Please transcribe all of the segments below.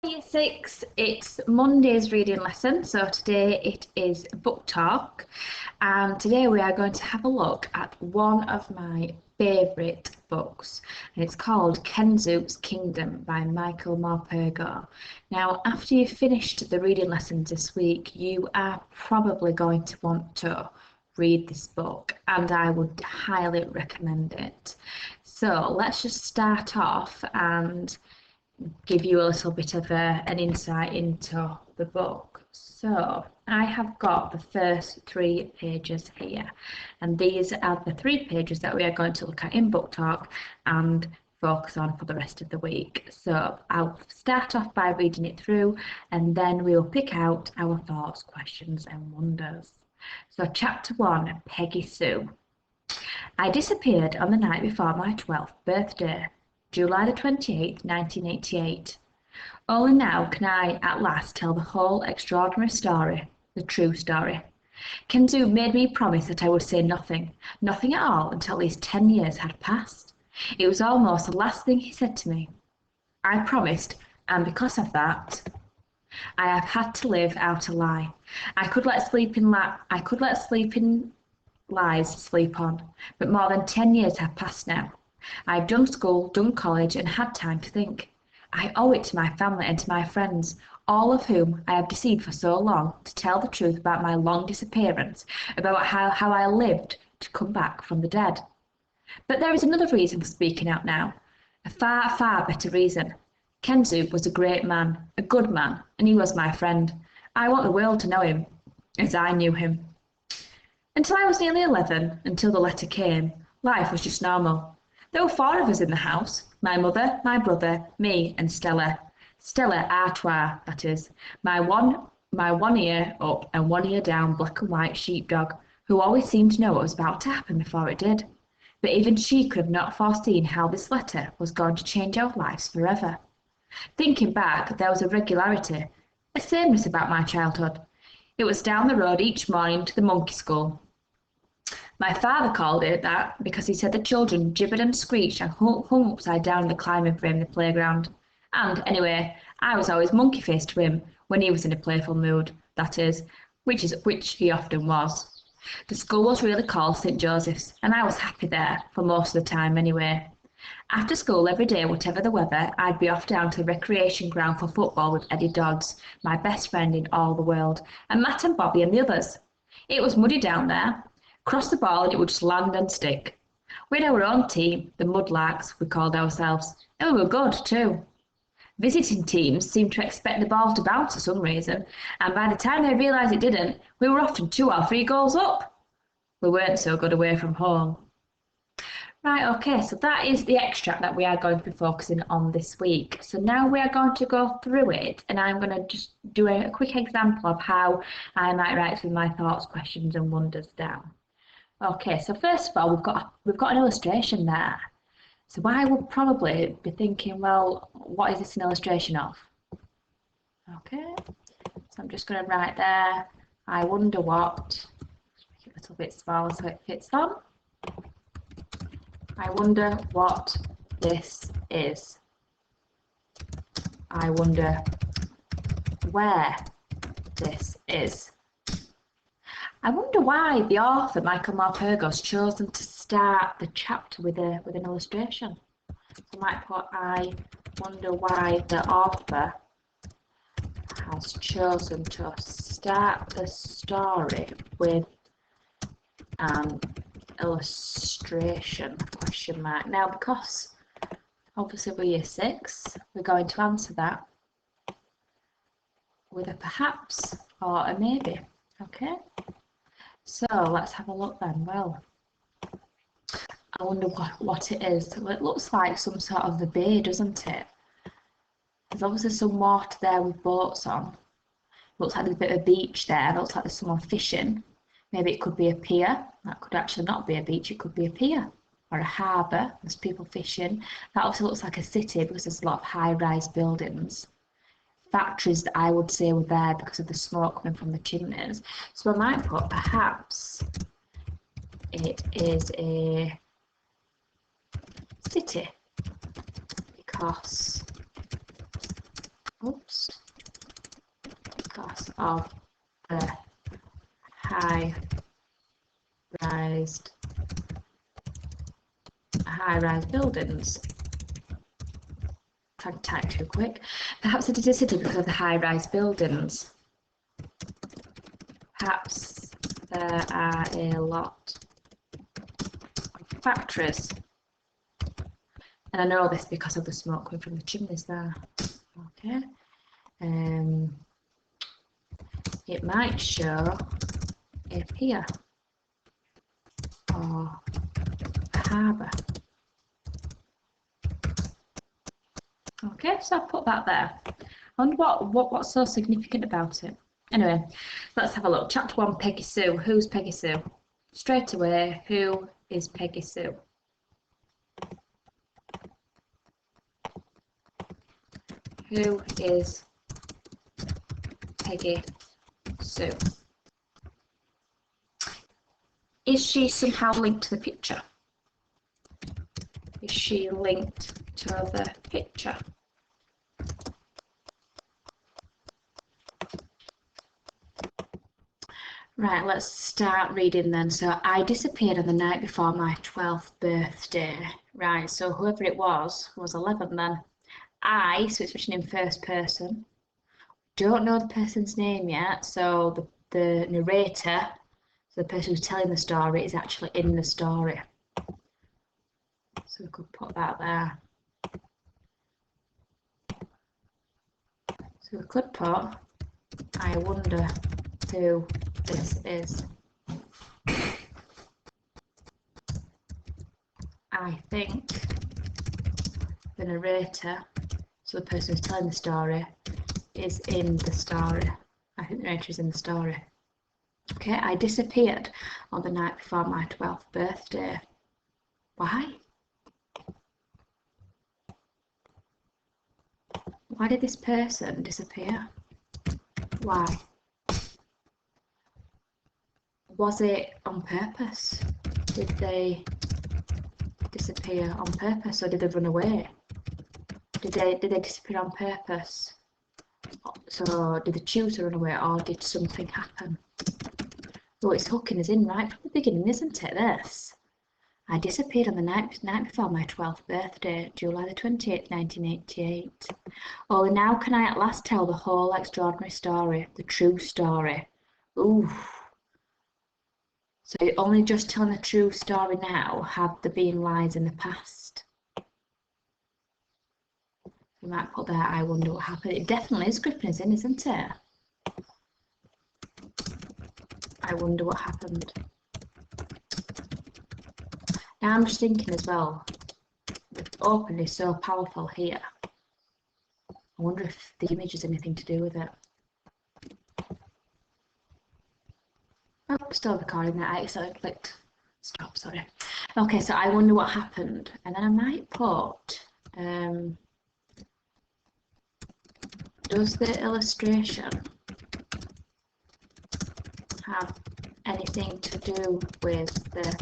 Year 6, it's Monday's reading lesson, so today it is book talk, and today we are going to have a look at one of my favourite books, and it's called Kenzu's Kingdom by Michael Morpurgo. Now, after you've finished the reading lessons this week, you are probably going to want to read this book, and I would highly recommend it. So let's just start off and give you a little bit of an insight into the book. So I have got the first 3 pages here, and these are the 3 pages that we are going to look at in book talk and focus on for the rest of the week. So I'll start off by reading it through, and then we'll pick out our thoughts, questions and wonders. So chapter 1, Peggy Sue. I disappeared on the night before my 12th birthday, July the 28th, 1988. Only now can I at last tell the whole extraordinary story, the true story. Kenzu made me promise that I would say nothing at all until at least 10 years had passed. It was almost the last thing he said to me. I promised, and because of that, I have had to live out a lie. I could let sleeping lies sleep on, but more than 10 years have passed now. I've done school, done college, and had time to think. I owe it to my family and to my friends, all of whom I have deceived for so long, to tell the truth about my long disappearance, about how I lived to come back from the dead. But there is another reason for speaking out now, a far, far better reason. Kenzu was a great man, a good man, and he was my friend. I want the world to know him, as I knew him. Until I was nearly 11, until the letter came, life was just normal. There were 4 of us in the house, my mother, my brother, me and Stella. Stella Artois, that is, my one ear up and 1 ear down black and white sheepdog, who always seemed to know what was about to happen before it did. But even she could have not foreseen how this letter was going to change our lives forever. Thinking back, there was a regularity, a sameness about my childhood. It was down the road each morning to the monkey school. My father called it that because he said the children gibbered and screeched and hung upside down in the climbing frame in the playground. And anyway, I was always monkey-faced to him when he was in a playful mood, that is, which he often was. The school was really called St. Joseph's, and I was happy there for most of the time anyway. After school every day, whatever the weather, I'd be off down to the recreation ground for football with Eddie Dodds, my best friend in all the world, and Matt and Bobby and the others. It was muddy down there. Cross the ball and it would just land and stick. We had our own team, the Mudlarks, we called ourselves, and we were good too. Visiting teams seemed to expect the ball to bounce for some reason, and by the time they realised it didn't, we were often 2 or 3 goals up. We weren't so good away from home. Right, okay, so that is the extract that we are going to be focusing on this week. So now we are going to go through it, and I'm going to just do a quick example of how I might write through my thoughts, questions and wonders down. Okay, so first of all, we've got an illustration there. So I would probably be thinking, well, what is this an illustration of? Okay, so I'm just going to write there, I wonder what, make it a little bit smaller so it fits on. I wonder what this is. I wonder where this is. I wonder why the author, Michael Morpurgo, has chosen to start the chapter with an illustration. So I might put, I wonder why the author has chosen to start the story with an illustration, question mark. Now, because obviously we're year 6, we're going to answer that with a perhaps or a maybe. Okay? So let's have a look then. Well, I wonder what it is. Well, it looks like some sort of the bay, doesn't it? There's obviously some water there with boats on. Looks like there's a bit of a beach there. Looks like there's someone fishing. Maybe it could be a pier. That could actually not be a beach. It could be a pier or a harbour. There's people fishing. That also looks like a city because there's a lot of high-rise buildings. Factories that I would say were there because of the smoke coming from the chimneys. So I might put perhaps it is a city because oops, because of the high-rise buildings. Trying to type too quick. Perhaps it is a city because of the high-rise buildings. Perhaps there are a lot of factories. And I know this because of the smoke coming from the chimneys there. Okay. It might show a pier or a harbour. Okay, so I'll put that there. I wonder what's so significant about it. Anyway, let's have a look. Chapter 1, Peggy Sue. Who's Peggy Sue? Straight away, who is Peggy Sue? Who is Peggy Sue? Is she somehow linked to the picture? Is she linked to the picture? Right, let's start reading then. So I disappeared on the night before my 12th birthday. Right, so whoever it was 11 then. So it's written in first person. Don't know the person's name yet, so the narrator, so the person who's telling the story, is actually in the story. So we could put that there. So we could put, I wonder who this is. I think the narrator, so the person who's telling the story, is in the story. I think the narrator is in the story. Okay, I disappeared on the night before my 12th birthday. Why? Why did this person disappear? Why? Was it on purpose? Did they disappear on purpose, or did they run away? Did they disappear on purpose? So did they choose to run away, or did something happen? Oh, it's hooking us in right from the beginning, isn't it, this? I disappeared on the night before my 12th birthday, July the 28th, 1988. Only now can I at last tell the whole extraordinary story, the true story. Ooh. So you're only just telling the true story now? Have there been lies in the past? We might put there, I wonder what happened. It definitely is gripping us in, isn't it? I wonder what happened. Now I'm just thinking as well, the open is so powerful here. I wonder if the image has anything to do with it. Oh, still recording that. I accidentally clicked stop, sorry. Okay, so I wonder what happened. And then I might put, does the illustration have anything to do with the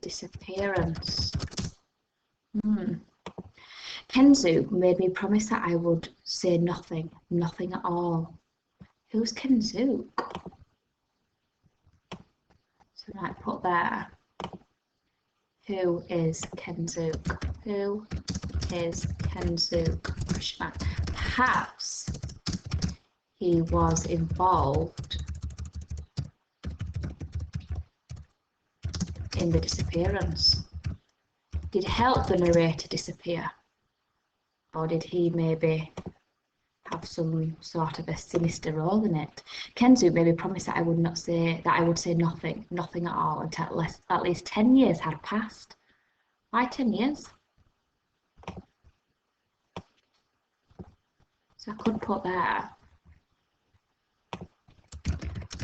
disappearance? Kenzu made me promise that I would say nothing at all. Who's Kenzu? So I might put there, who is Kenzook? Who is Kenzook? Perhaps he was involved in the disappearance. Did he help the narrator disappear? Or did he maybe have some sort of a sinister role in it? Kenzu maybe promised that I would say nothing at all until at least 10 years had passed. Why 10 years? So I could put there,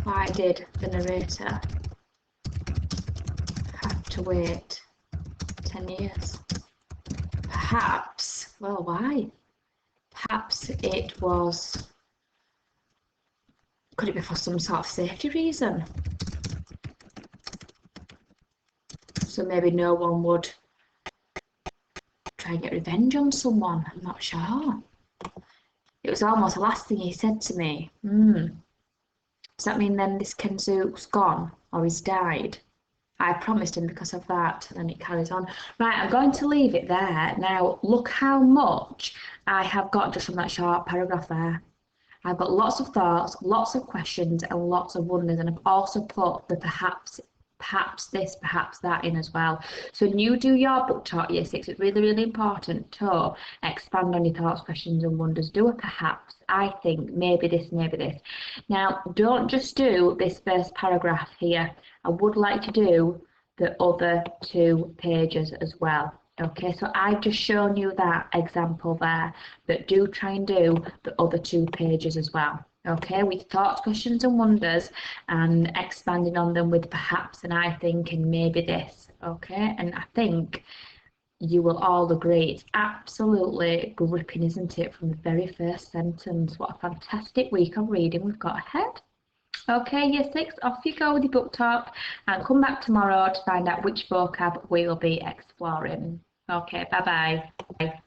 why did the narrator have to wait 10 years? Perhaps, well, why? Perhaps it was, could it be for some sort of safety reason? So maybe no one would try and get revenge on someone, I'm not sure. It was almost the last thing he said to me. Does that mean then this Kenzu's gone or he's died? I promised him because of that. And then it carries on. Right, I'm going to leave it there. Now, look how much I have got just from that short paragraph there. I've got lots of thoughts, lots of questions, and lots of wonders. And I've also put the perhaps this, perhaps that in as well. So when you do your book talk year six, it's really, really important to expand on your thoughts, questions, and wonders. Do a perhaps, I think, maybe this, maybe this. Now, don't just do this first paragraph here. I would like to do the other 2 pages as well. Okay, so I've just shown you that example there, but do try and do the other 2 pages as well. Okay, with thoughts, questions and wonders and expanding on them with perhaps and I think and maybe this. Okay, and I think you will all agree it's absolutely gripping, isn't it, from the very first sentence. What a fantastic week of reading we've got ahead. Okay, year 6, off you go with your book talk and come back tomorrow to find out which vocab we will be exploring. Okay, bye-bye.